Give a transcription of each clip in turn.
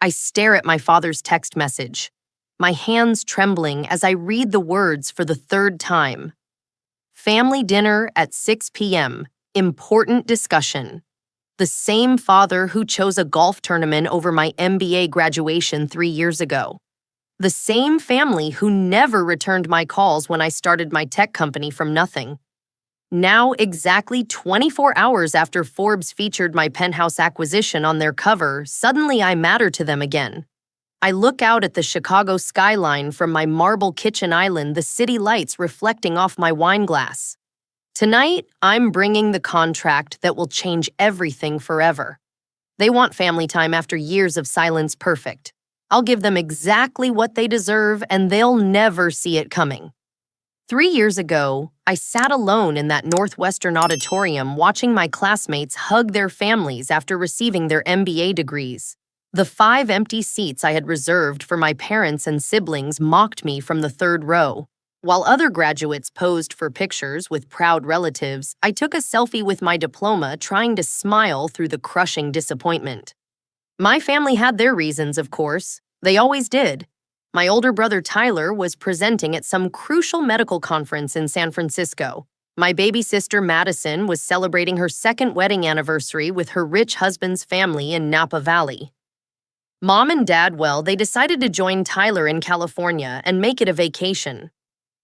I stare at my father's text message, my hands trembling as I read the words for the third time. Family dinner at 6 p.m. Important discussion. The same father who chose a golf tournament over my MBA graduation 3 years ago. The same family who never returned my calls when I started my tech company from nothing. Now, exactly 24 hours after Forbes featured my Penthouse acquisition on their cover, suddenly I matter to them again. I look out at the Chicago skyline from my marble kitchen island, the city lights reflecting off my wine glass. Tonight, I'm bringing the contract that will change everything forever. They want family time after years of silence perfect. I'll give them exactly what they deserve, and they'll never see it coming. 3 years ago, I sat alone in that Northwestern auditorium watching my classmates hug their families after receiving their MBA degrees. The 5 empty seats I had reserved for my parents and siblings mocked me from the third row. While other graduates posed for pictures with proud relatives, I took a selfie with my diploma, trying to smile through the crushing disappointment. My family had their reasons, of course. They always did. My older brother Tyler was presenting at some crucial medical conference in San Francisco. My baby sister Madison was celebrating her second wedding anniversary with her rich husband's family in Napa Valley. Mom and Dad, well, they decided to join Tyler in California and make it a vacation.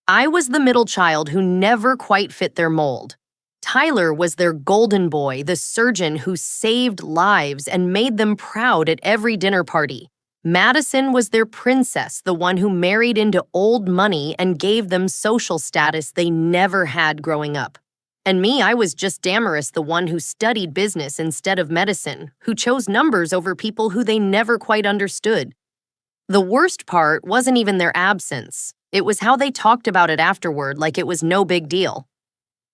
I was the middle child who never quite fit their mold. Tyler was their golden boy, the surgeon who saved lives and made them proud at every dinner party. Madison was their princess, the one who married into old money and gave them social status they never had growing up. And me, I was just Damaris, the one who studied business instead of medicine, who chose numbers over people who they never quite understood. The worst part wasn't even their absence. It was how they talked about it afterward, like it was no big deal.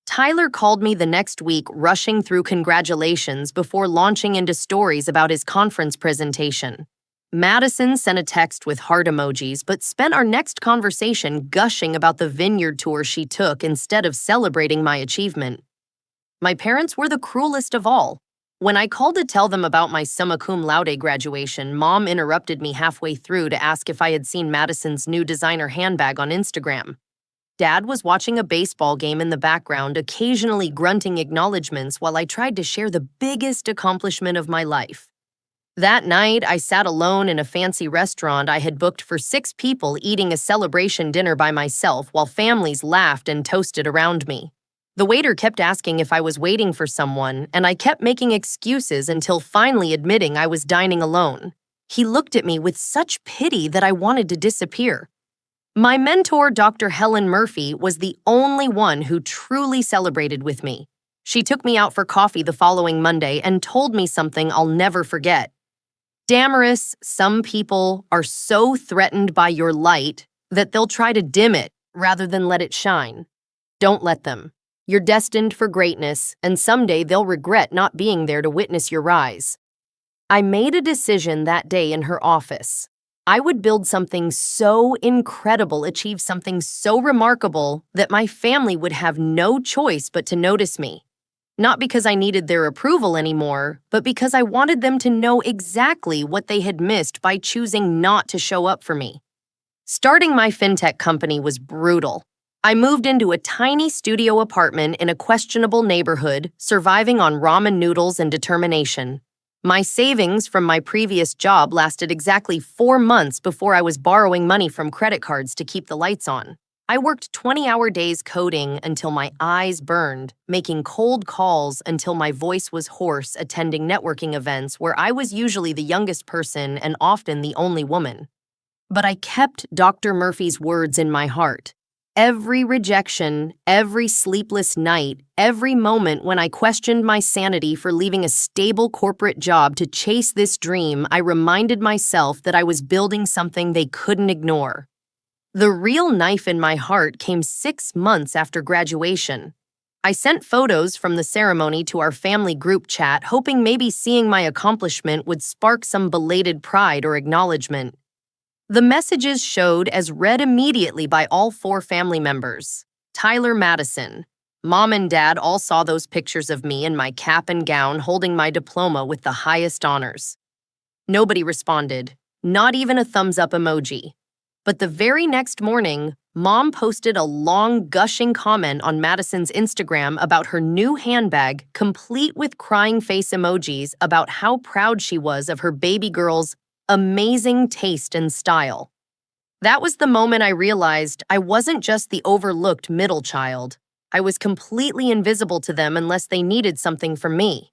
Tyler called me the next week, rushing through congratulations before launching into stories about his conference presentation. Madison sent a text with heart emojis, but spent our next conversation gushing about the vineyard tour she took instead of celebrating my achievement. My parents were the cruelest of all. When I called to tell them about my summa cum laude graduation, Mom interrupted me halfway through to ask if I had seen Madison's new designer handbag on Instagram. Dad was watching a baseball game in the background, occasionally grunting acknowledgments while I tried to share the biggest accomplishment of my life. That night, I sat alone in a fancy restaurant I had booked for 6 people, eating a celebration dinner by myself while families laughed and toasted around me. The waiter kept asking if I was waiting for someone, and I kept making excuses until finally admitting I was dining alone. He looked at me with such pity that I wanted to disappear. My mentor, Dr. Helen Murphy, was the only one who truly celebrated with me. She took me out for coffee the following Monday and told me something I'll never forget. Damaris, some people are so threatened by your light that they'll try to dim it rather than let it shine. Don't let them. You're destined for greatness, and someday they'll regret not being there to witness your rise. I made a decision that day in her office. I would build something so incredible, achieve something so remarkable that my family would have no choice but to notice me. Not because I needed their approval anymore, but because I wanted them to know exactly what they had missed by choosing not to show up for me. Starting my fintech company was brutal. I moved into a tiny studio apartment in a questionable neighborhood, surviving on ramen noodles and determination. My savings from my previous job lasted exactly 4 months before I was borrowing money from credit cards to keep the lights on. I worked 20-hour days coding until my eyes burned, making cold calls until my voice was hoarse, attending networking events where I was usually the youngest person and often the only woman. But I kept Dr. Murphy's words in my heart. Every rejection, every sleepless night, every moment when I questioned my sanity for leaving a stable corporate job to chase this dream, I reminded myself that I was building something they couldn't ignore. The real knife in my heart came 6 months after graduation. I sent photos from the ceremony to our family group chat, hoping maybe seeing my accomplishment would spark some belated pride or acknowledgement. The messages showed as read immediately by all 4 family members. Tyler, Madison. Mom and Dad all saw those pictures of me in my cap and gown holding my diploma with the highest honors. Nobody responded, not even a thumbs up emoji. But the very next morning, Mom posted a long, gushing comment on Madison's Instagram about her new handbag, complete with crying face emojis about how proud she was of her baby girl's amazing taste and style. That was the moment I realized I wasn't just the overlooked middle child. I was completely invisible to them unless they needed something from me.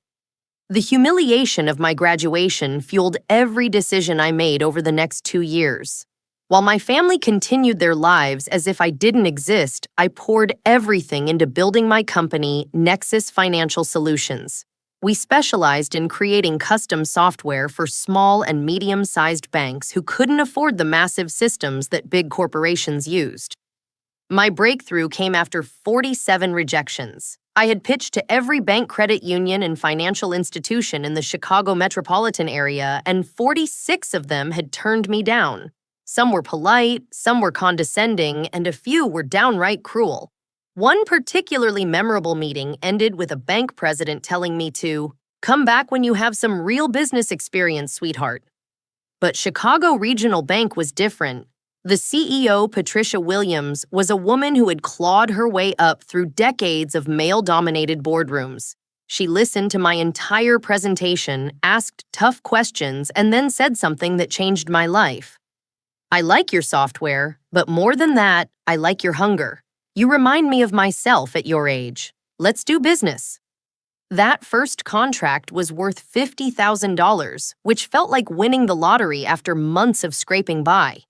The humiliation of my graduation fueled every decision I made over the next 2 years. While my family continued their lives as if I didn't exist, I poured everything into building my company, Nexus Financial Solutions. We specialized in creating custom software for small and medium-sized banks who couldn't afford the massive systems that big corporations used. My breakthrough came after 47 rejections. I had pitched to every bank, credit union, and financial institution in the Chicago metropolitan area, and 46 of them had turned me down. Some were polite, some were condescending, and a few were downright cruel. One particularly memorable meeting ended with a bank president telling me to come back when you have some real business experience, sweetheart. But Chicago Regional Bank was different. The CEO, Patricia Williams, was a woman who had clawed her way up through decades of male-dominated boardrooms. She listened to my entire presentation, asked tough questions, and then said something that changed my life. I like your software, but more than that, I like your hunger. You remind me of myself at your age. Let's do business. That first contract was worth $50,000, which felt like winning the lottery after months of scraping by.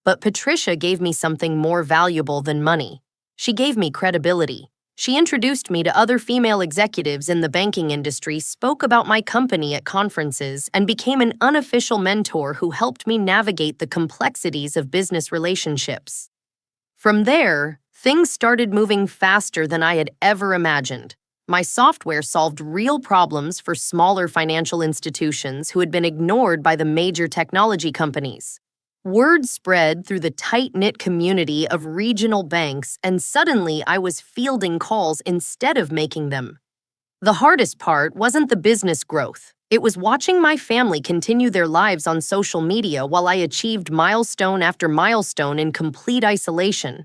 But Patricia gave me something more valuable than money. She gave me credibility. She introduced me to other female executives in the banking industry, spoke about my company at conferences, and became an unofficial mentor who helped me navigate the complexities of business relationships. From there, things started moving faster than I had ever imagined. My software solved real problems for smaller financial institutions who had been ignored by the major technology companies. Word spread through the tight-knit community of regional banks, and suddenly I was fielding calls instead of making them. The hardest part wasn't the business growth. It was watching my family continue their lives on social media while I achieved milestone after milestone in complete isolation.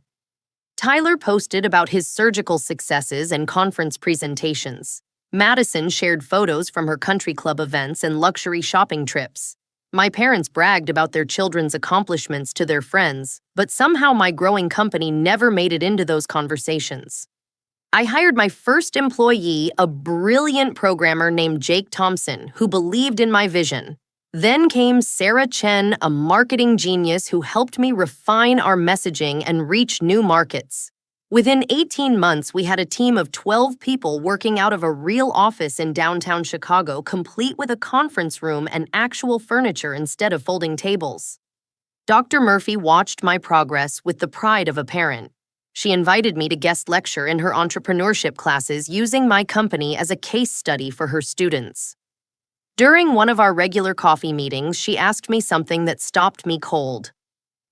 Tyler posted about his surgical successes and conference presentations. Madison shared photos from her country club events and luxury shopping trips. My parents bragged about their children's accomplishments to their friends, but somehow my growing company never made it into those conversations. I hired my first employee, a brilliant programmer named Jake Thompson, who believed in my vision. Then came Sarah Chen, a marketing genius who helped me refine our messaging and reach new markets. Within 18 months, we had a team of 12 people working out of a real office in downtown Chicago, complete with a conference room and actual furniture instead of folding tables. Dr. Murphy watched my progress with the pride of a parent. She invited me to guest lecture in her entrepreneurship classes, using my company as a case study for her students. During one of our regular coffee meetings, she asked me something that stopped me cold.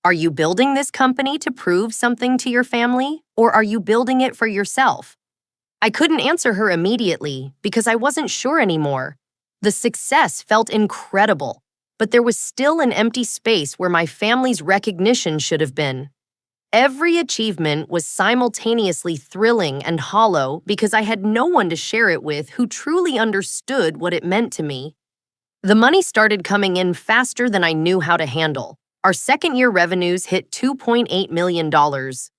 Are you building this company to prove something to your family, or are you building it for yourself? I couldn't answer her immediately because I wasn't sure anymore. The success felt incredible, but there was still an empty space where my family's recognition should have been. Every achievement was simultaneously thrilling and hollow because I had no one to share it with who truly understood what it meant to me. The money started coming in faster than I knew how to handle. Our second-year revenues hit $2.8 million,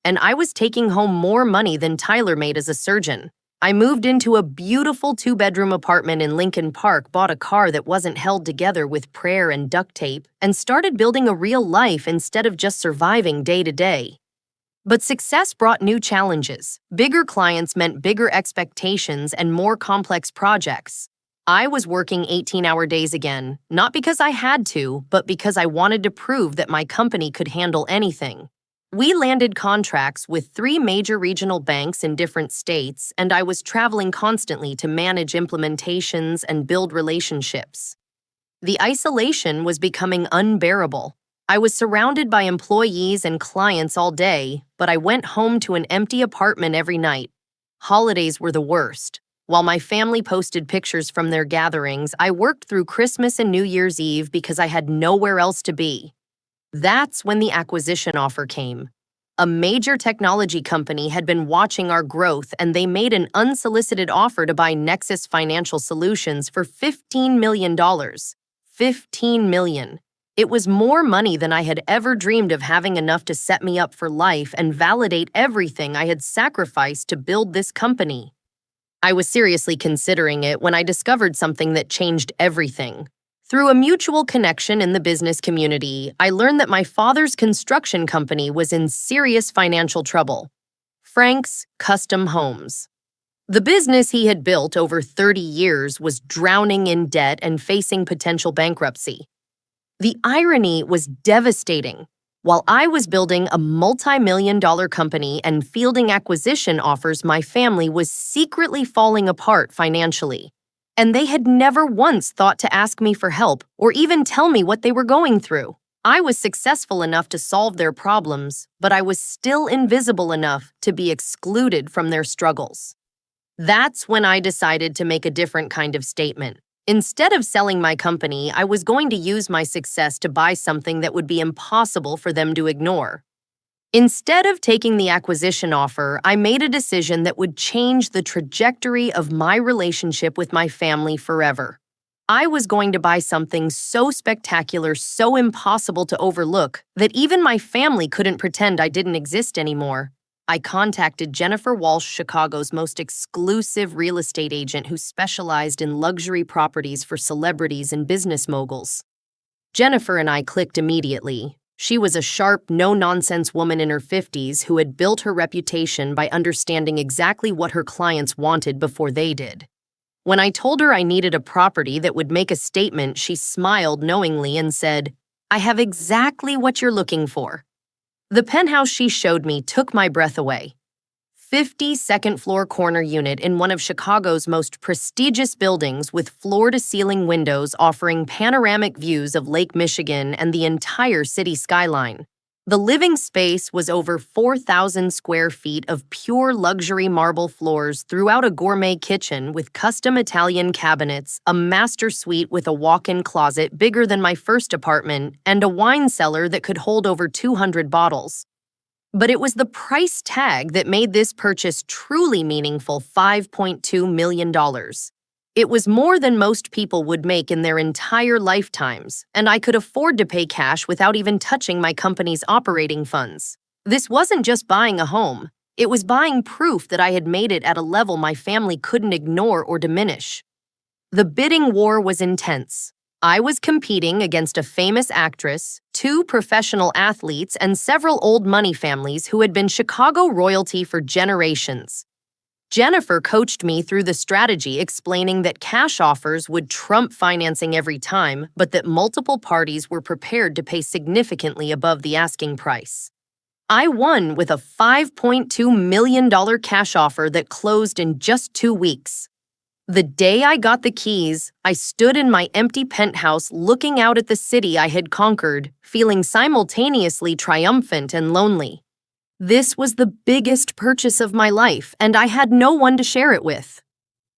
and I was taking home more money than Tyler made as a surgeon. I moved into a beautiful 2-bedroom apartment in Lincoln Park, bought a car that wasn't held together with prayer and duct tape, and started building a real life instead of just surviving day to day. But success brought new challenges. Bigger clients meant bigger expectations and more complex projects. I was working 18-hour days again, not because I had to, but because I wanted to prove that my company could handle anything. We landed contracts with 3 major regional banks in different states, and I was traveling constantly to manage implementations and build relationships. The isolation was becoming unbearable. I was surrounded by employees and clients all day, but I went home to an empty apartment every night. Holidays were the worst. While my family posted pictures from their gatherings, I worked through Christmas and New Year's Eve because I had nowhere else to be. That's when the acquisition offer came. A major technology company had been watching our growth, and they made an unsolicited offer to buy Nexus Financial Solutions for $15 million. $15 million. It was more money than I had ever dreamed of, having enough to set me up for life and validate everything I had sacrificed to build this company. I was seriously considering it when I discovered something that changed everything. Through a mutual connection in the business community, I learned that my father's construction company was in serious financial trouble. Frank's Custom Homes. The business he had built over 30 years was drowning in debt and facing potential bankruptcy. The irony was devastating. While I was building a multi-million-dollar company and fielding acquisition offers, my family was secretly falling apart financially. And they had never once thought to ask me for help or even tell me what they were going through. I was successful enough to solve their problems, but I was still invisible enough to be excluded from their struggles. That's when I decided to make a different kind of statement. Instead of selling my company, I was going to use my success to buy something that would be impossible for them to ignore. Instead of taking the acquisition offer, I made a decision that would change the trajectory of my relationship with my family forever. I was going to buy something so spectacular, so impossible to overlook, that even my family couldn't pretend I didn't exist anymore. I contacted Jennifer Walsh, Chicago's most exclusive real estate agent who specialized in luxury properties for celebrities and business moguls. Jennifer and I clicked immediately. She was a sharp, no-nonsense woman in her 50s who had built her reputation by understanding exactly what her clients wanted before they did. When I told her I needed a property that would make a statement, she smiled knowingly and said, "I have exactly what you're looking for." The penthouse she showed me took my breath away. 50 second-floor corner unit in one of Chicago's most prestigious buildings with floor-to-ceiling windows offering panoramic views of Lake Michigan and the entire city skyline. The living space was over 4,000 square feet of pure luxury marble floors throughout a gourmet kitchen with custom Italian cabinets, a master suite with a walk-in closet bigger than my first apartment, and a wine cellar that could hold over 200 bottles. But it was the price tag that made this purchase truly meaningful. $5.2 million. It was more than most people would make in their entire lifetimes, and I could afford to pay cash without even touching my company's operating funds. This wasn't just buying a home, it was buying proof that I had made it at a level my family couldn't ignore or diminish. The bidding war was intense. I was competing against a famous actress, 2 professional athletes, and several old money families who had been Chicago royalty for generations. Jennifer coached me through the strategy, explaining that cash offers would trump financing every time, but that multiple parties were prepared to pay significantly above the asking price. I won with a $5.2 million cash offer that closed in just 2 weeks. The day I got the keys, I stood in my empty penthouse looking out at the city I had conquered, feeling simultaneously triumphant and lonely. This was the biggest purchase of my life, and I had no one to share it with.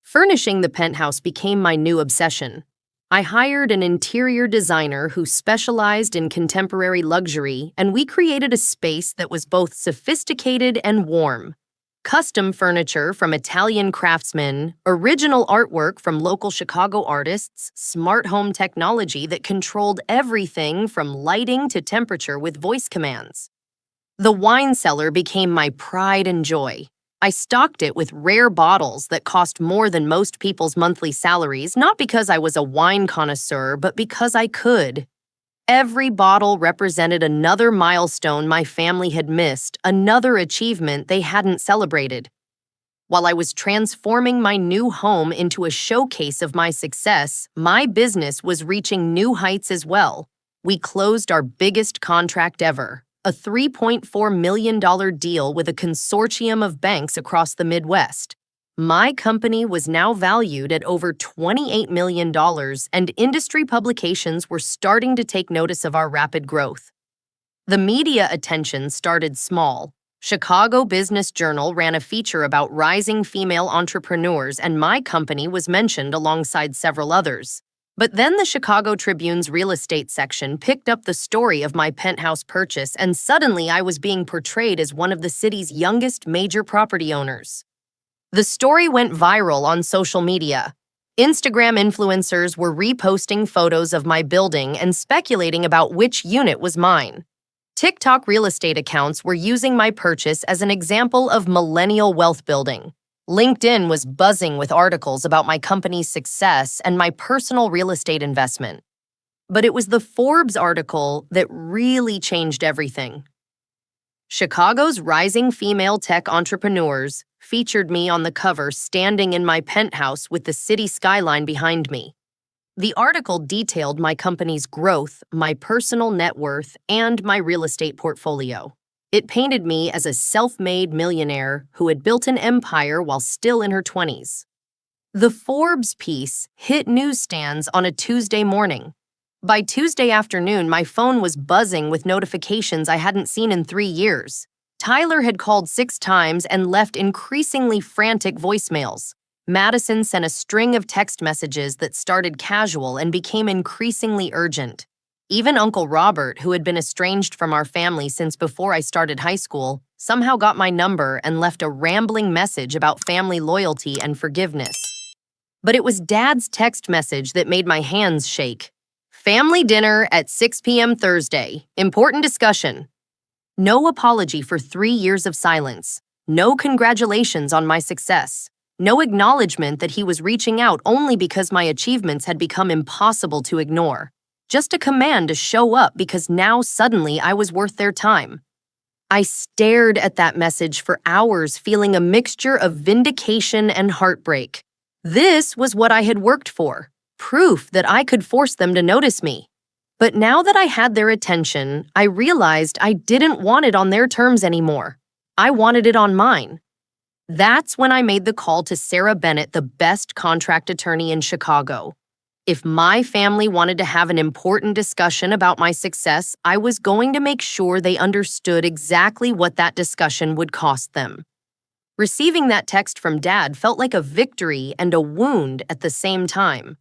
Furnishing the penthouse became my new obsession. I hired an interior designer who specialized in contemporary luxury, and we created a space that was both sophisticated and warm. Custom furniture from Italian craftsmen, original artwork from local Chicago artists, smart home technology that controlled everything from lighting to temperature with voice commands. The wine cellar became my pride and joy. I stocked it with rare bottles that cost more than most people's monthly salaries, not because I was a wine connoisseur, but because I could. Every bottle represented another milestone my family had missed, another achievement they hadn't celebrated. While I was transforming my new home into a showcase of my success, my business was reaching new heights as well. We closed our biggest contract ever, a $3.4 million deal with a consortium of banks across the Midwest. My company was now valued at over $28 million, and industry publications were starting to take notice of our rapid growth. The media attention started small. Chicago Business Journal ran a feature about rising female entrepreneurs, and my company was mentioned alongside several others. But then the Chicago Tribune's real estate section picked up the story of my penthouse purchase, and suddenly I was being portrayed as one of the city's youngest major property owners. The story went viral on social media. Instagram influencers were reposting photos of my building and speculating about which unit was mine. TikTok real estate accounts were using my purchase as an example of millennial wealth building. LinkedIn was buzzing with articles about my company's success and my personal real estate investment. But it was the Forbes article that really changed everything. Chicago's rising female tech entrepreneurs featured me on the cover standing in my penthouse with the city skyline behind me. The article detailed my company's growth, my personal net worth, and my real estate portfolio. It painted me as a self-made millionaire who had built an empire while still in her 20s. The Forbes piece hit newsstands on a Tuesday morning. By Tuesday afternoon, my phone was buzzing with notifications I hadn't seen in 3 years. Tyler had called 6 times and left increasingly frantic voicemails. Madison sent a string of text messages that started casual and became increasingly urgent. Even Uncle Robert, who had been estranged from our family since before I started high school, somehow got my number and left a rambling message about family loyalty and forgiveness. But it was Dad's text message that made my hands shake. Family dinner at 6 p.m. Thursday. Important discussion. No apology for 3 years of silence. No congratulations on my success. No acknowledgement that he was reaching out only because my achievements had become impossible to ignore. Just a command to show up because now suddenly I was worth their time. I stared at that message for hours, feeling a mixture of vindication and heartbreak. This was what I had worked for, proof that I could force them to notice me. But now that I had their attention, I realized I didn't want it on their terms anymore. I wanted it on mine. That's when I made the call to Sarah Bennett, the best contract attorney in Chicago. If my family wanted to have an important discussion about my success, I was going to make sure they understood exactly what that discussion would cost them. Receiving that text from Dad felt like a victory and a wound at the same time.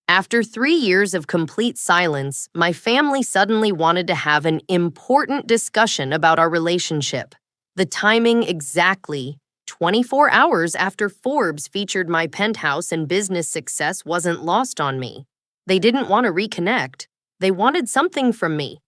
After 3 years of complete silence, my family suddenly wanted to have an important discussion about our relationship. The timing exactly 24 hours after Forbes featured my penthouse and business success wasn't lost on me. They didn't want to reconnect. They wanted something from me.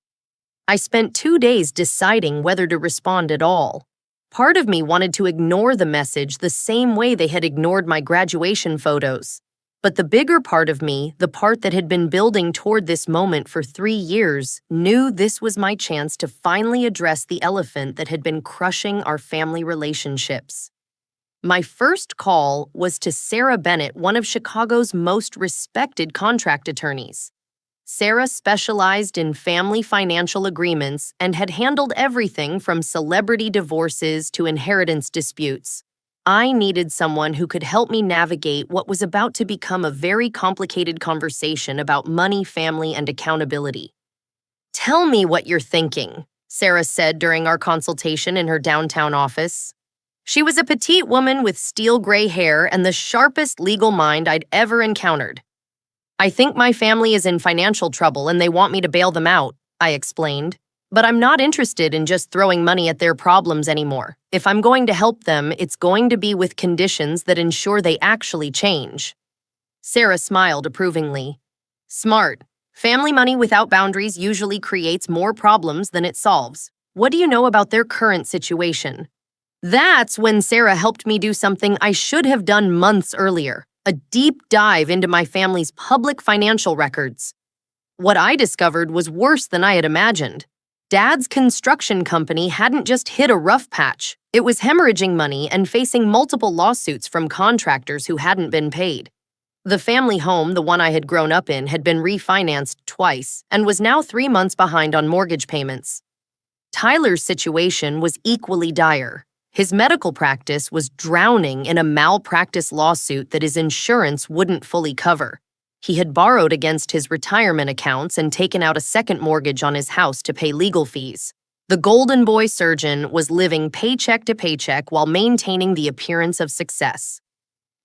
I spent 2 days deciding whether to respond at all. Part of me wanted to ignore the message the same way they had ignored my graduation photos. But the bigger part of me, the part that had been building toward this moment for 3 years, knew this was my chance to finally address the elephant that had been crushing our family relationships. My first call was to Sarah Bennett, one of Chicago's most respected contract attorneys. Sarah specialized in family financial agreements and had handled everything from celebrity divorces to inheritance disputes. I needed someone who could help me navigate what was about to become a very complicated conversation about money, family, and accountability. "Tell me what you're thinking," Sarah said during our consultation in her downtown office. She was a petite woman with steel gray hair and the sharpest legal mind I'd ever encountered. "I think my family is in financial trouble and they want me to bail them out," I explained. "But I'm not interested in just throwing money at their problems anymore. If I'm going to help them, it's going to be with conditions that ensure they actually change." Sarah smiled approvingly. "Smart. Family money without boundaries usually creates more problems than it solves. What do you know about their current situation?" That's when Sarah helped me do something I should have done months earlier, a deep dive into my family's public financial records. What I discovered was worse than I had imagined. Dad's construction company hadn't just hit a rough patch. It was hemorrhaging money and facing multiple lawsuits from contractors who hadn't been paid. The family home, the one I had grown up in, had been refinanced twice and was now 3 months behind on mortgage payments. Tyler's situation was equally dire. His medical practice was drowning in a malpractice lawsuit that his insurance wouldn't fully cover. He had borrowed against his retirement accounts and taken out a second mortgage on his house to pay legal fees. The golden boy surgeon was living paycheck to paycheck while maintaining the appearance of success.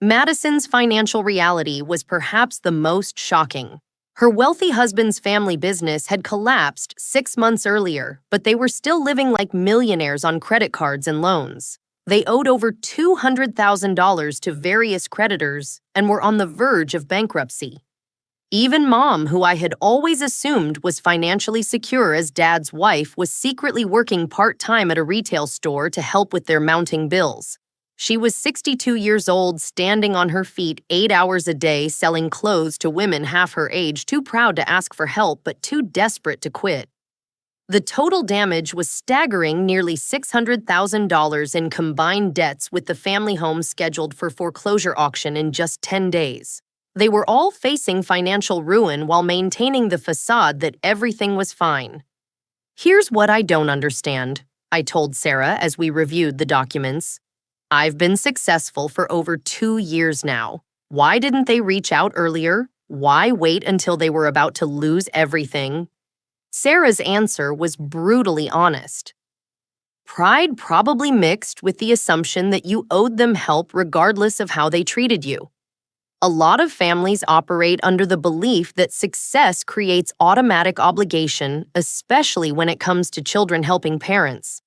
Madison's financial reality was perhaps the most shocking. Her wealthy husband's family business had collapsed 6 months earlier, but they were still living like millionaires on credit cards and loans. They owed over $200,000 to various creditors and were on the verge of bankruptcy. Even Mom, who I had always assumed was financially secure as Dad's wife, was secretly working part-time at a retail store to help with their mounting bills. She was 62 years old, standing on her feet 8 hours a day, selling clothes to women half her age, too proud to ask for help but too desperate to quit. The total damage was staggering, nearly $600,000 in combined debts, with the family home scheduled for foreclosure auction in just 10 days. They were all facing financial ruin while maintaining the facade that everything was fine. "Here's what I don't understand," I told Sarah as we reviewed the documents. "I've been successful for over 2 years now. Why didn't they reach out earlier? Why wait until they were about to lose everything?" Sarah's answer was brutally honest. "Pride probably mixed with the assumption that you owed them help regardless of how they treated you. A lot of families operate under the belief that success creates automatic obligation, especially when it comes to children helping parents.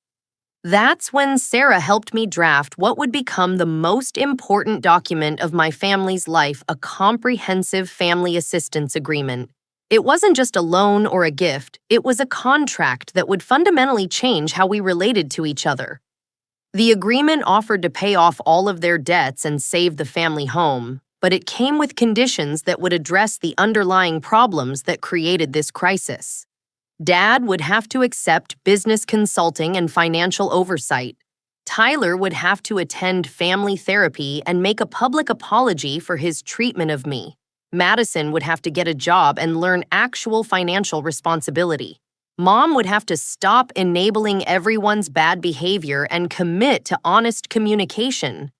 That's when Sarah helped me draft what would become the most important document of my family's life, a comprehensive family assistance agreement. It wasn't just a loan or a gift, it was a contract that would fundamentally change how we related to each other. The agreement offered to pay off all of their debts and save the family home, but it came with conditions that would address the underlying problems that created this crisis. Dad would have to accept business consulting and financial oversight. Tyler would have to attend family therapy and make a public apology for his treatment of me. Madison would have to get a job and learn actual financial responsibility. Mom would have to stop enabling everyone's bad behavior and commit to honest communication.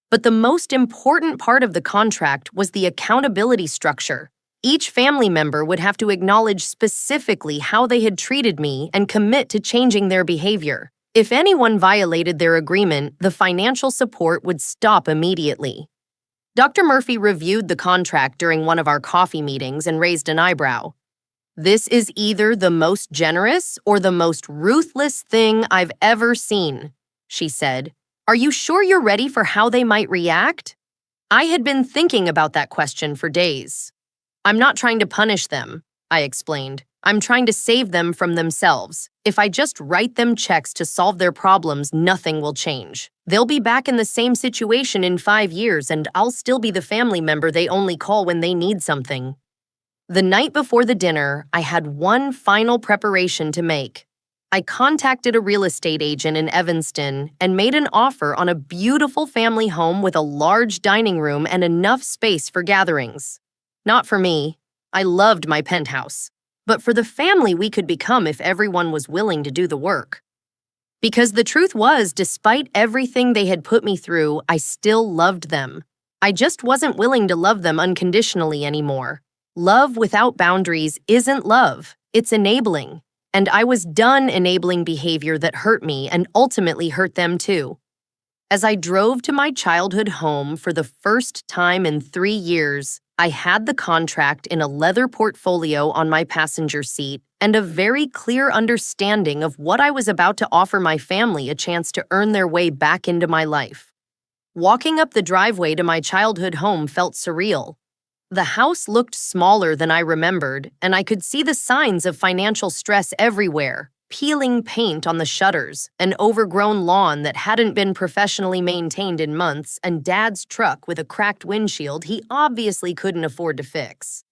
But the most important part of the contract was the accountability structure. Each family member would have to acknowledge specifically how they had treated me and commit to changing their behavior. If anyone violated their agreement, the financial support would stop immediately. Dr. Murphy reviewed the contract during one of our coffee meetings and raised an eyebrow. "This is either the most generous or the most ruthless thing I've ever seen," she said. "Are you sure you're ready for how they might react?" I had been thinking about that question for days. "I'm not trying to punish them," I explained. "I'm trying to save them from themselves. If I just write them checks to solve their problems, nothing will change. They'll be back in the same situation in 5 years, and I'll still be the family member they only call when they need something." The night before the dinner, I had one final preparation to make. I contacted a real estate agent in Evanston and made an offer on a beautiful family home with a large dining room and enough space for gatherings. Not for me. I loved my penthouse. But for the family we could become if everyone was willing to do the work. Because the truth was, despite everything they had put me through, I still loved them. I just wasn't willing to love them unconditionally anymore. Love without boundaries isn't love, it's enabling. And I was done enabling behavior that hurt me and ultimately hurt them too. As I drove to my childhood home for the first time in 3 years, I had the contract in a leather portfolio on my passenger seat and a very clear understanding of what I was about to offer my family a chance to earn their way back into my life. Walking up the driveway to my childhood home felt surreal. The house looked smaller than I remembered, and I could see the signs of financial stress everywhere: peeling paint on the shutters, an overgrown lawn that hadn't been professionally maintained in months, and Dad's truck with a cracked windshield he obviously couldn't afford to fix.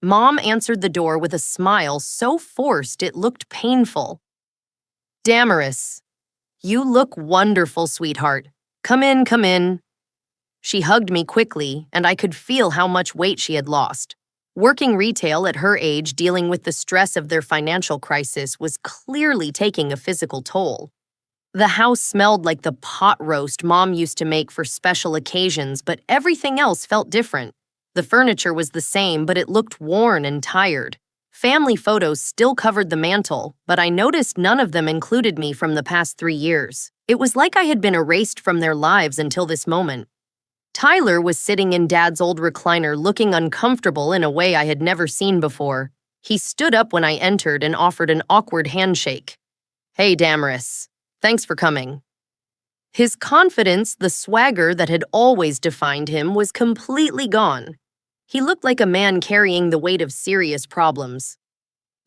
Mom answered the door with a smile so forced it looked painful. "Damaris, you look wonderful, sweetheart. Come in, come in." She hugged me quickly, and I could feel how much weight she had lost. Working retail at her age, dealing with the stress of their financial crisis, was clearly taking a physical toll. The house smelled like the pot roast Mom used to make for special occasions, but everything else felt different. The furniture was the same, but it looked worn and tired. Family photos still covered the mantle, but I noticed none of them included me from the past 3 years. It was like I had been erased from their lives until this moment. Tyler was sitting in Dad's old recliner looking uncomfortable in a way I had never seen before. He stood up when I entered and offered an awkward handshake. "Hey, Damaris. Thanks for coming." His confidence, the swagger that had always defined him, was completely gone. He looked like a man carrying the weight of serious problems.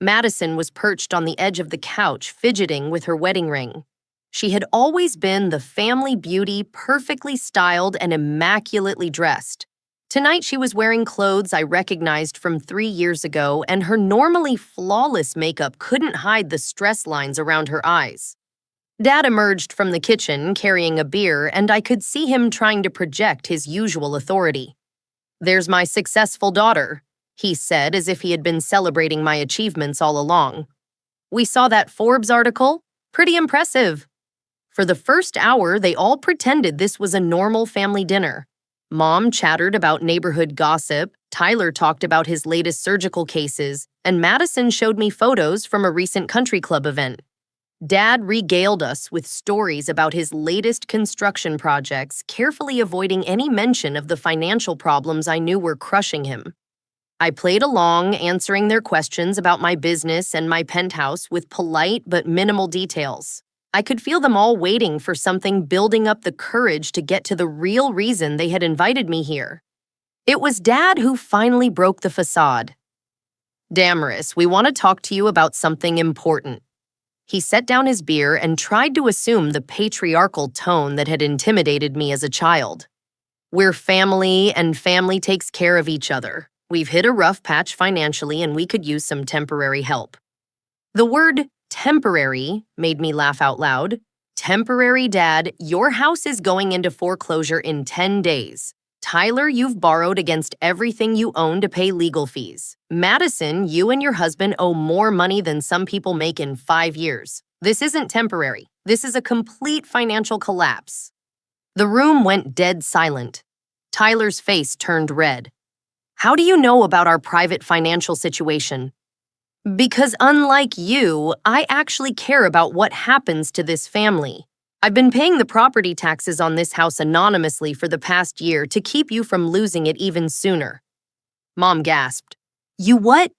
Madison was perched on the edge of the couch, fidgeting with her wedding ring. She had always been the family beauty, perfectly styled and immaculately dressed. Tonight she was wearing clothes I recognized from 3 years ago, and her normally flawless makeup couldn't hide the stress lines around her eyes. Dad emerged from the kitchen carrying a beer, and I could see him trying to project his usual authority. "There's my successful daughter," he said as if he had been celebrating my achievements all along. "We saw that Forbes article? Pretty impressive." For the first hour, they all pretended this was a normal family dinner. Mom chattered about neighborhood gossip, Tyler talked about his latest surgical cases, and Madison showed me photos from a recent country club event. Dad regaled us with stories about his latest construction projects, carefully avoiding any mention of the financial problems I knew were crushing him. I played along, answering their questions about my business and my penthouse with polite but minimal details. I could feel them all waiting for something, building up the courage to get to the real reason they had invited me here. It was Dad who finally broke the facade. "Damaris, we want to talk to you about something important." He set down his beer and tried to assume the patriarchal tone that had intimidated me as a child. "We're family, and family takes care of each other. We've hit a rough patch financially, and we could use some temporary help." The word temporary made me laugh out loud. "Temporary, Dad, your house is going into foreclosure in 10 days. Tyler, you've borrowed against everything you own to pay legal fees. Madison, you and your husband owe more money than some people make in 5 years. This isn't temporary. This is a complete financial collapse." The room went dead silent. Tyler's face turned red. "How do you know about our private financial situation?" "Because unlike you, I actually care about what happens to this family. I've been paying the property taxes on this house anonymously for the past year to keep you from losing it even sooner." Mom gasped. "You what?"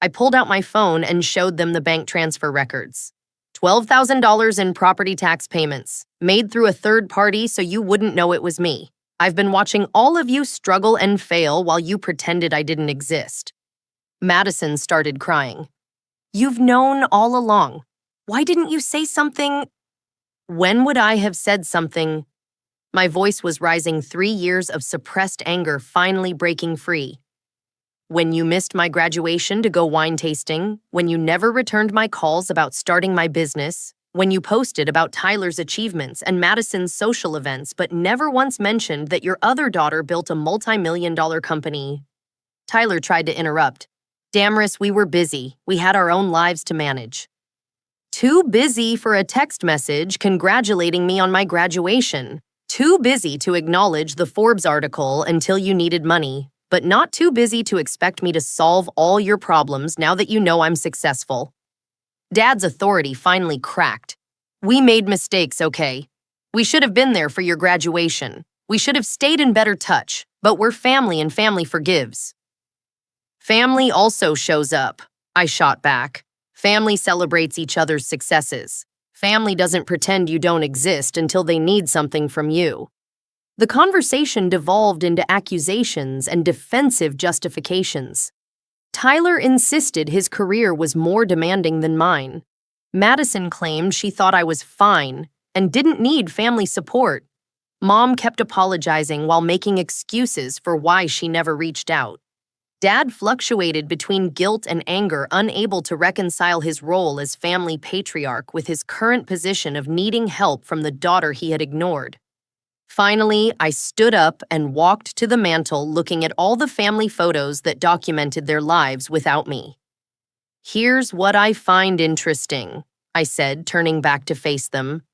I pulled out my phone and showed them the bank transfer records. $12,000 in property tax payments, made through a third party so you wouldn't know it was me. I've been watching all of you struggle and fail while you pretended I didn't exist. Madison started crying. "You've known all along. Why didn't you say something?" When would I have said something? My voice was rising, 3 years of suppressed anger finally breaking free. When you missed my graduation to go wine tasting, when you never returned my calls about starting my business, when you posted about Tyler's achievements and Madison's social events but never once mentioned that your other daughter built a multi-million-dollar company. Tyler tried to interrupt. "Damaris, we were busy. We had our own lives to manage." Too busy for a text message congratulating me on my graduation. Too busy to acknowledge the Forbes article until you needed money, but not too busy to expect me to solve all your problems now that you know I'm successful. Dad's authority finally cracked. "We made mistakes, okay? We should have been there for your graduation. We should have stayed in better touch, but we're family and family forgives." "Family also shows up," I shot back. "Family celebrates each other's successes. Family doesn't pretend you don't exist until they need something from you." The conversation devolved into accusations and defensive justifications. Tyler insisted his career was more demanding than mine. Madison claimed she thought I was fine and didn't need family support. Mom kept apologizing while making excuses for why she never reached out. Dad fluctuated between guilt and anger, unable to reconcile his role as family patriarch with his current position of needing help from the daughter he had ignored. Finally, I stood up and walked to the mantel, looking at all the family photos that documented their lives without me. "Here's what I find interesting," I said, turning back to face them.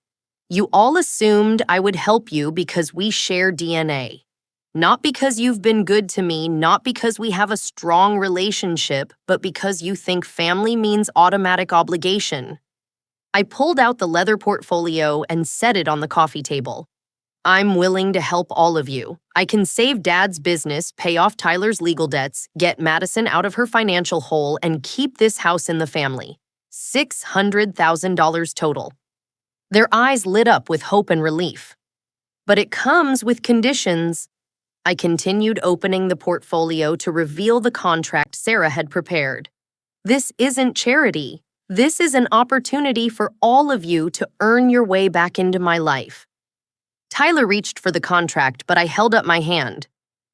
"You all assumed I would help you because we share DNA. Not because you've been good to me, not because we have a strong relationship, but because you think family means automatic obligation. I pulled out the leather portfolio and set it on the coffee table. I'm willing to help all of you. I can save Dad's business, pay off Tyler's legal debts, get Madison out of her financial hole, and keep this house in the family. $600,000 total. Their eyes lit up with hope and relief. But it comes with conditions. I continued opening the portfolio to reveal the contract Sarah had prepared. This isn't charity. This is an opportunity for all of you to earn your way back into my life. Tyler reached for the contract, but I held up my hand.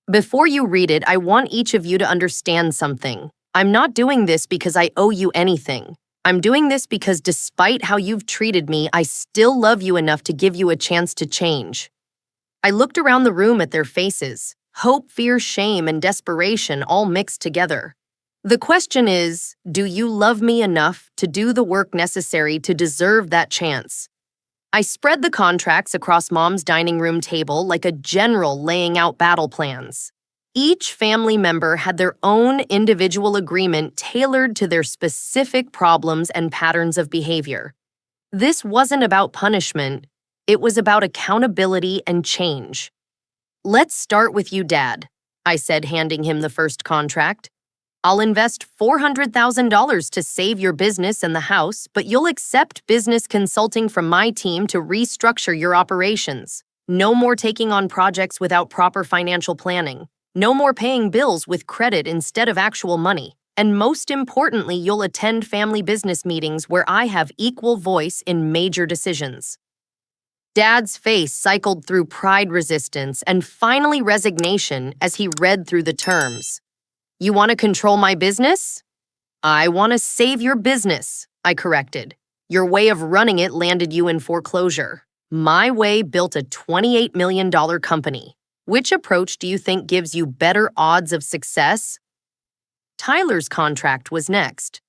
Before you read it, I want each of you to understand something. I'm not doing this because I owe you anything. I'm doing this because despite how you've treated me, I still love you enough to give you a chance to change. I looked around the room at their faces, hope, fear, shame, and desperation all mixed together. The question is, do you love me enough to do the work necessary to deserve that chance? I spread the contracts across Mom's dining room table like a general laying out battle plans. Each family member had their own individual agreement tailored to their specific problems and patterns of behavior. This wasn't about punishment. It was about accountability and change. Let's start with you, Dad, I said, handing him the first contract. I'll invest $400,000 to save your business and the house, but you'll accept business consulting from my team to restructure your operations. No more taking on projects without proper financial planning. No more paying bills with credit instead of actual money. And most importantly, you'll attend family business meetings where I have equal voice in major decisions. Dad's face cycled through pride, resistance, and finally resignation as he read through the terms. You want to control my business? I want to save your business, I corrected. Your way of running it landed you in foreclosure. My way built a $28 million company. Which approach do you think gives you better odds of success? Tyler's contract was next.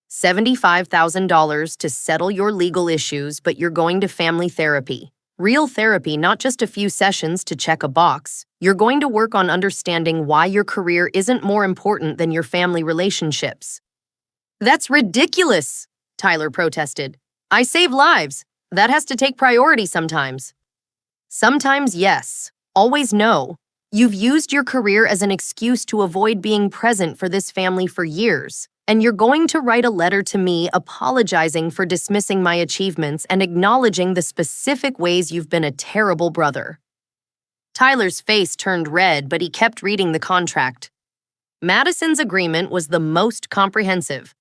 $75,000 to settle your legal issues, but you're going to family therapy. Real therapy, not just a few sessions to check a box. You're going to work on understanding why your career isn't more important than your family relationships. That's ridiculous, Tyler protested. I save lives. That has to take priority sometimes. Sometimes yes, always no. You've used your career as an excuse to avoid being present for this family for years. And you're going to write a letter to me apologizing for dismissing my achievements and acknowledging the specific ways you've been a terrible brother. Tyler's face turned red, but he kept reading the contract. Madison's agreement was the most comprehensive.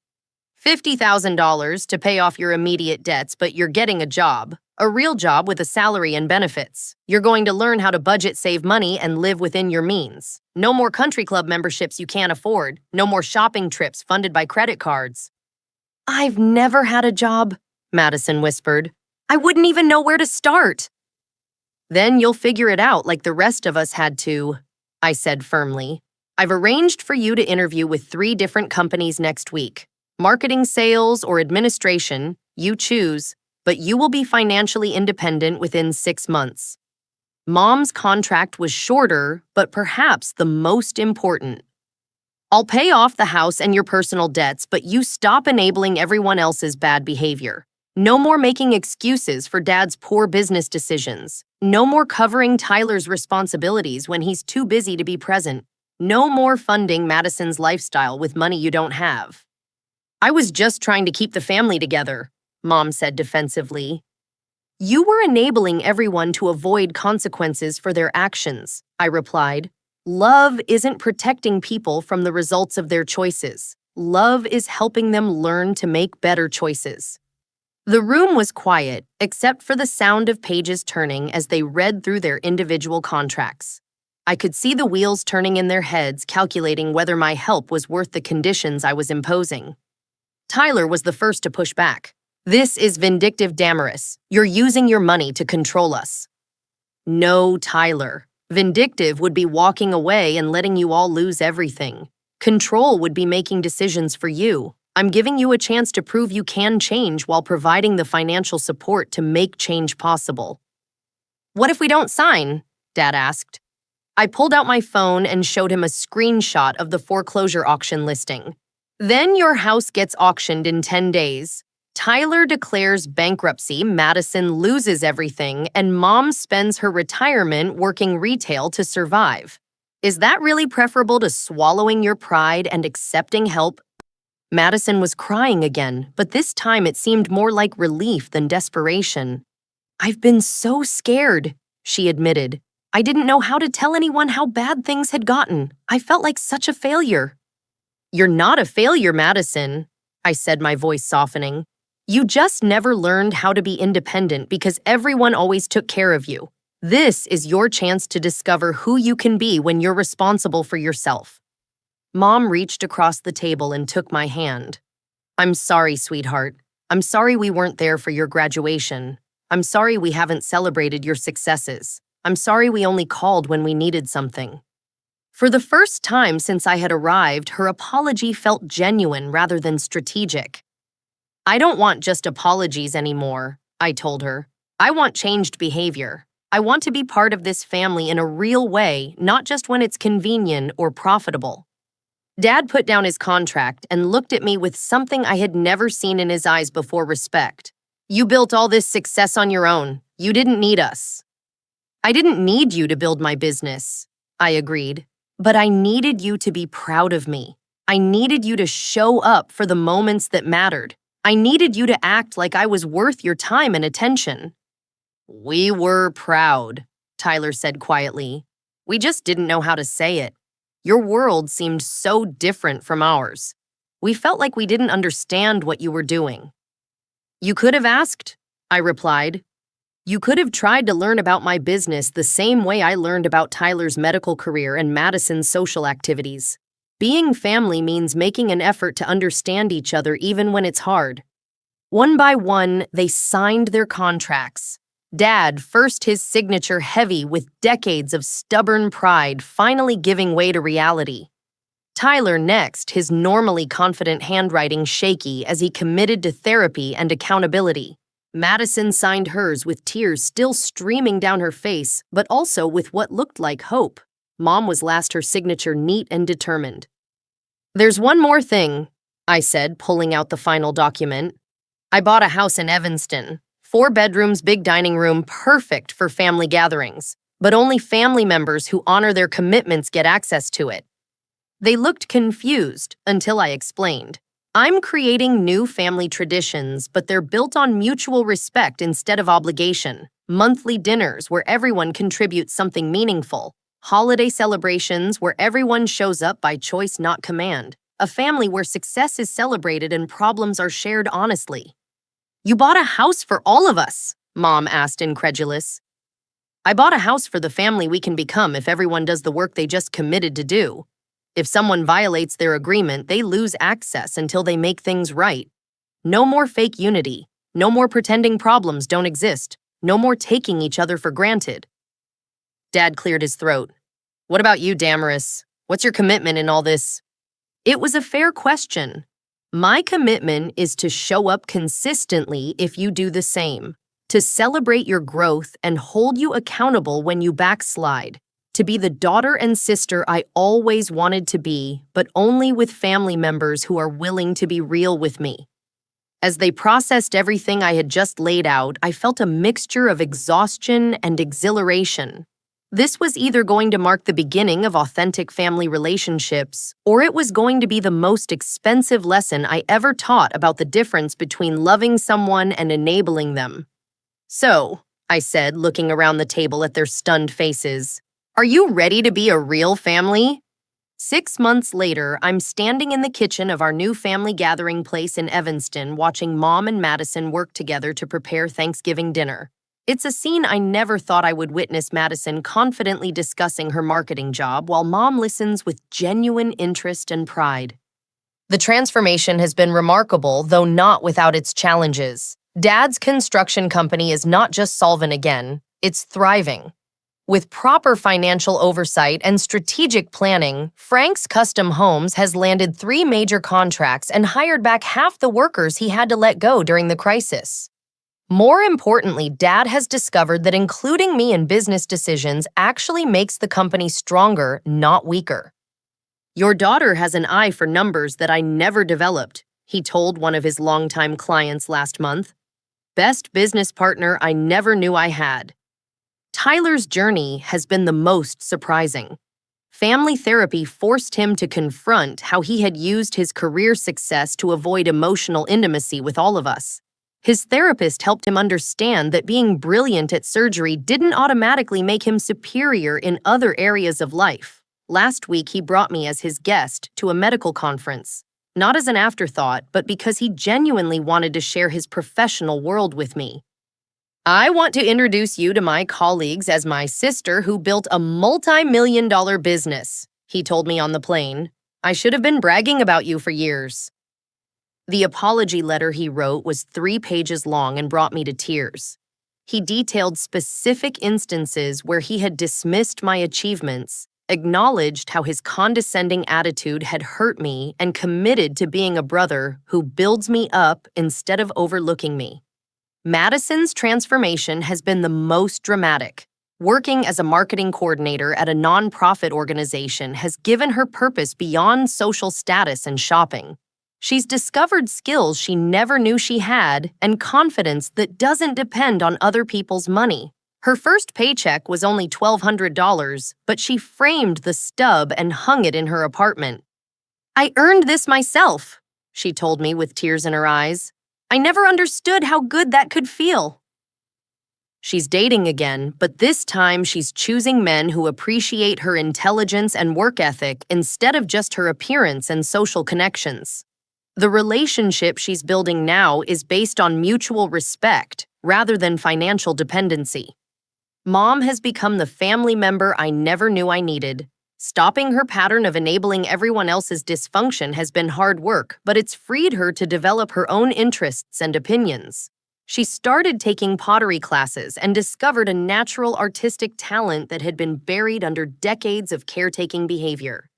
$50,000 to pay off your immediate debts, but you're getting a job. A real job with a salary and benefits. You're going to learn how to budget, save money, and live within your means. No more country club memberships you can't afford. No more shopping trips funded by credit cards. I've never had a job, Madison whispered. I wouldn't even know where to start. Then you'll figure it out like the rest of us had to, I said firmly. I've arranged for you to interview with 3 different companies next week. Marketing, sales, or administration, you choose. But you will be financially independent within 6 months. Mom's contract was shorter, but perhaps the most important. I'll pay off the house and your personal debts, but you stop enabling everyone else's bad behavior. No more making excuses for Dad's poor business decisions. No more covering Tyler's responsibilities when he's too busy to be present. No more funding Madison's lifestyle with money you don't have. I was just trying to keep the family together, Mom said defensively. You were enabling everyone to avoid consequences for their actions, I replied. Love isn't protecting people from the results of their choices. Love is helping them learn to make better choices. The room was quiet, except for the sound of pages turning as they read through their individual contracts. I could see the wheels turning in their heads, calculating whether my help was worth the conditions I was imposing. Tyler was the first to push back. This is vindictive, Damaris. You're using your money to control us. No, Tyler. Vindictive would be walking away and letting you all lose everything. Control would be making decisions for you. I'm giving you a chance to prove you can change while providing the financial support to make change possible. What if we don't sign? Dad asked. I pulled out my phone and showed him a screenshot of the foreclosure auction listing. Then your house gets auctioned in 10 days. Tyler declares bankruptcy, Madison loses everything, and Mom spends her retirement working retail to survive. Is that really preferable to swallowing your pride and accepting help? Madison was crying again, but this time it seemed more like relief than desperation. I've been so scared, she admitted. I didn't know how to tell anyone how bad things had gotten. I felt like such a failure. You're not a failure, Madison, I said, my voice softening. You just never learned how to be independent because everyone always took care of you. This is your chance to discover who you can be when you're responsible for yourself. Mom reached across the table and took my hand. I'm sorry, sweetheart. I'm sorry we weren't there for your graduation. I'm sorry we haven't celebrated your successes. I'm sorry we only called when we needed something. For the first time since I had arrived, her apology felt genuine rather than strategic. I don't want just apologies anymore, I told her. I want changed behavior. I want to be part of this family in a real way, not just when it's convenient or profitable. Dad put down his contract and looked at me with something I had never seen in his eyes before: respect. You built all this success on your own. You didn't need us. I didn't need you to build my business, I agreed. But I needed you to be proud of me. I needed you to show up for the moments that mattered. I needed you to act like I was worth your time and attention. We were proud, Tyler said quietly. We just didn't know how to say it. Your world seemed so different from ours. We felt like we didn't understand what you were doing. You could have asked, I replied. You could have tried to learn about my business the same way I learned about Tyler's medical career and Madison's social activities. Being family means making an effort to understand each other even when it's hard. One by one, they signed their contracts. Dad, first his signature heavy with decades of stubborn pride, finally giving way to reality. Tyler next, his normally confident handwriting shaky as he committed to therapy and accountability. Madison signed hers with tears still streaming down her face, but also with what looked like hope. Mom was last, her signature neat and determined. There's one more thing, I said, pulling out the final document. I bought a house in Evanston. 4 bedrooms, big dining room, perfect for family gatherings. But only family members who honor their commitments get access to it. They looked confused until I explained. I'm creating new family traditions, but they're built on mutual respect instead of obligation. Monthly dinners where everyone contributes something meaningful. Holiday celebrations where everyone shows up by choice, not command. A family where success is celebrated and problems are shared honestly. You bought a house for all of us, Mom asked, incredulous. I bought a house for the family we can become if everyone does the work they just committed to do. If someone violates their agreement, they lose access until they make things right. No more fake unity. No more pretending problems don't exist. No more taking each other for granted. Dad cleared his throat. What about you, Damaris? What's your commitment in all this? It was a fair question. My commitment is to show up consistently if you do the same, to celebrate your growth and hold you accountable when you backslide, to be the daughter and sister I always wanted to be, but only with family members who are willing to be real with me. As they processed everything I had just laid out, I felt a mixture of exhaustion and exhilaration. This was either going to mark the beginning of authentic family relationships, or it was going to be the most expensive lesson I ever taught about the difference between loving someone and enabling them. So, I said, looking around the table at their stunned faces, are you ready to be a real family? 6 months later, I'm standing in the kitchen of our new family gathering place in Evanston, watching Mom and Madison work together to prepare Thanksgiving dinner. It's a scene I never thought I would witness. Madison confidently discussing her marketing job while Mom listens with genuine interest and pride. The transformation has been remarkable, though not without its challenges. Dad's construction company is not just solvent again, it's thriving. With proper financial oversight and strategic planning, Frank's Custom Homes has landed 3 major contracts and hired back half the workers he had to let go during the crisis. More importantly, Dad has discovered that including me in business decisions actually makes the company stronger, not weaker. Your daughter has an eye for numbers that I never developed, he told one of his longtime clients last month. Best business partner I never knew I had. Tyler's journey has been the most surprising. Family therapy forced him to confront how he had used his career success to avoid emotional intimacy with all of us. His therapist helped him understand that being brilliant at surgery didn't automatically make him superior in other areas of life. Last week, he brought me as his guest to a medical conference, not as an afterthought, but because he genuinely wanted to share his professional world with me. I want to introduce you to my colleagues as my sister who built a multi-million-dollar business, he told me on the plane. I should have been bragging about you for years. The apology letter he wrote was 3 pages long and brought me to tears. He detailed specific instances where he had dismissed my achievements, acknowledged how his condescending attitude had hurt me, and committed to being a brother who builds me up instead of overlooking me. Madison's transformation has been the most dramatic. Working as a marketing coordinator at a nonprofit organization has given her purpose beyond social status and shopping. She's discovered skills she never knew she had and confidence that doesn't depend on other people's money. Her first paycheck was only $1,200, but she framed the stub and hung it in her apartment. I earned this myself, she told me with tears in her eyes. I never understood how good that could feel. She's dating again, but this time she's choosing men who appreciate her intelligence and work ethic instead of just her appearance and social connections. The relationship she's building now is based on mutual respect rather than financial dependency. Mom has become the family member I never knew I needed. Stopping her pattern of enabling everyone else's dysfunction has been hard work, but it's freed her to develop her own interests and opinions. She started taking pottery classes and discovered a natural artistic talent that had been buried under decades of caretaking behavior.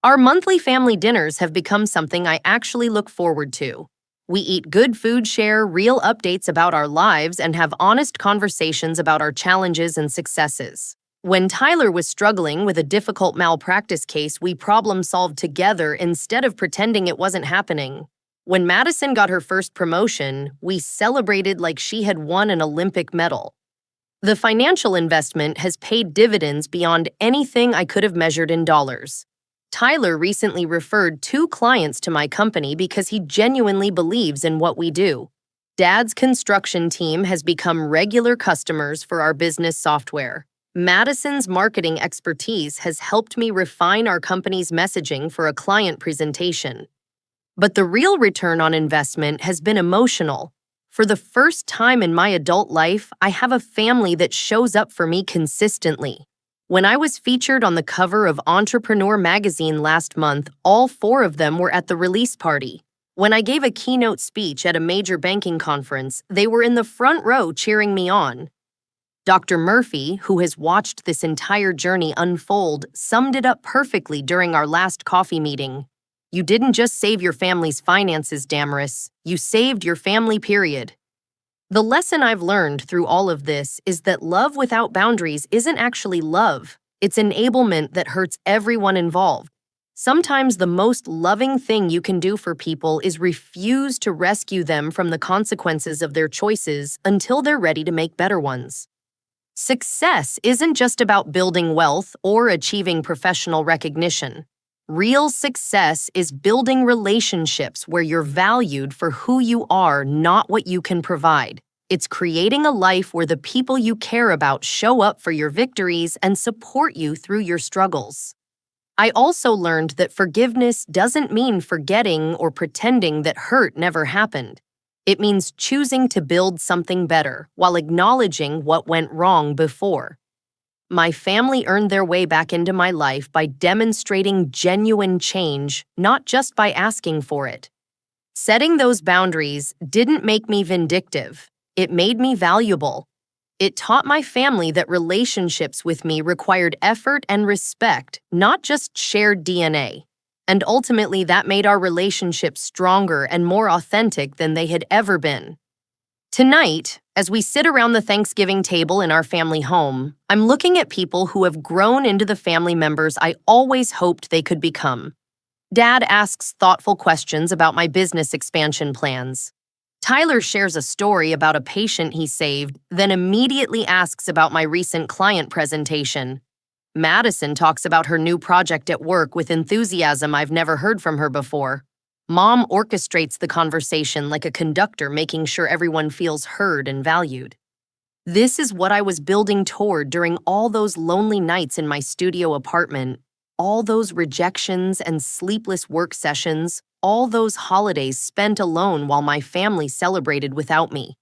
Our monthly family dinners have become something I actually look forward to. We eat good food, share real updates about our lives, and have honest conversations about our challenges and successes. When Tyler was struggling with a difficult malpractice case, we problem-solved together instead of pretending it wasn't happening. When Madison got her first promotion, we celebrated like she had won an Olympic medal. The financial investment has paid dividends beyond anything I could have measured in dollars. Tyler recently referred 2 clients to my company because he genuinely believes in what we do. Dad's construction team has become regular customers for our business software. Madison's marketing expertise has helped me refine our company's messaging for a client presentation. But the real return on investment has been emotional. For the first time in my adult life, I have a family that shows up for me consistently. When I was featured on the cover of Entrepreneur magazine last month, all 4 of them were at the release party. When I gave a keynote speech at a major banking conference, they were in the front row cheering me on. Dr. Murphy, who has watched this entire journey unfold, summed it up perfectly during our last coffee meeting. You didn't just save your family's finances, Damaris. You saved your family, period. The lesson I've learned through all of this is that love without boundaries isn't actually love. It's enablement that hurts everyone involved. Sometimes the most loving thing you can do for people is refuse to rescue them from the consequences of their choices until they're ready to make better ones. Success isn't just about building wealth or achieving professional recognition. Real success is building relationships where you're valued for who you are, not what you can provide. It's creating a life where the people you care about show up for your victories and support you through your struggles. I also learned that forgiveness doesn't mean forgetting or pretending that hurt never happened. It means choosing to build something better while acknowledging what went wrong before. My family earned their way back into my life by demonstrating genuine change, not just by asking for it. Setting those boundaries didn't make me vindictive. It made me valuable. It taught my family that relationships with me required effort and respect, not just shared DNA. And ultimately, that made our relationships stronger and more authentic than they had ever been. Tonight, As we sit around the Thanksgiving table in our family home, I'm looking at people who have grown into the family members I always hoped they could become. Dad asks thoughtful questions about my business expansion plans. Tyler shares a story about a patient he saved, then immediately asks about my recent client presentation. Madison talks about her new project at work with enthusiasm I've never heard from her before. Mom orchestrates the conversation like a conductor, making sure everyone feels heard and valued. This is what I was building toward during all those lonely nights in my studio apartment, all those rejections and sleepless work sessions, all those holidays spent alone while my family celebrated without me.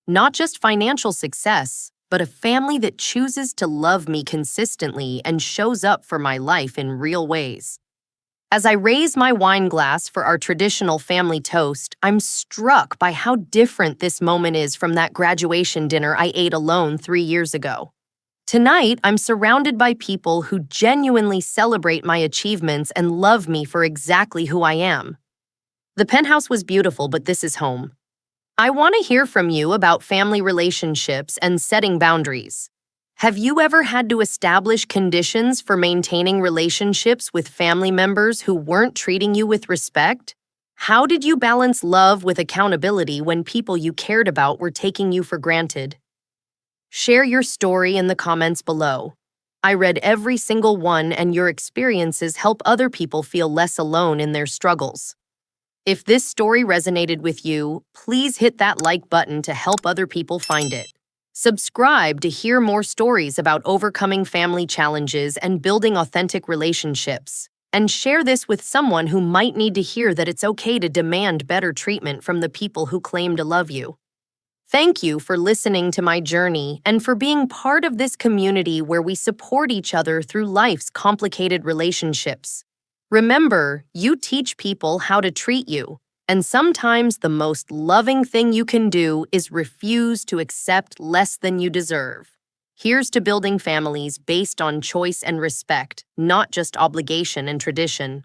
Not just financial success, but a family that chooses to love me consistently and shows up for my life in real ways. As I raise my wine glass for our traditional family toast, I'm struck by how different this moment is from that graduation dinner I ate alone 3 years ago. Tonight, I'm surrounded by people who genuinely celebrate my achievements and love me for exactly who I am. The Penthouse was beautiful, but this is home. I want to hear from you about family relationships and setting boundaries. Have you ever had to establish conditions for maintaining relationships with family members who weren't treating you with respect? How did you balance love with accountability when people you cared about were taking you for granted? Share your story in the comments below. I read every single one, and your experiences help other people feel less alone in their struggles. If this story resonated with you, please hit that like button to help other people find it. Subscribe to hear more stories about overcoming family challenges and building authentic relationships. And share this with someone who might need to hear that it's okay to demand better treatment from the people who claim to love you. Thank you for listening to my journey and for being part of this community where we support each other through life's complicated relationships. Remember, you teach people how to treat you, and sometimes the most loving thing you can do is refuse to accept less than you deserve. Here's to building families based on choice and respect, not just obligation and tradition.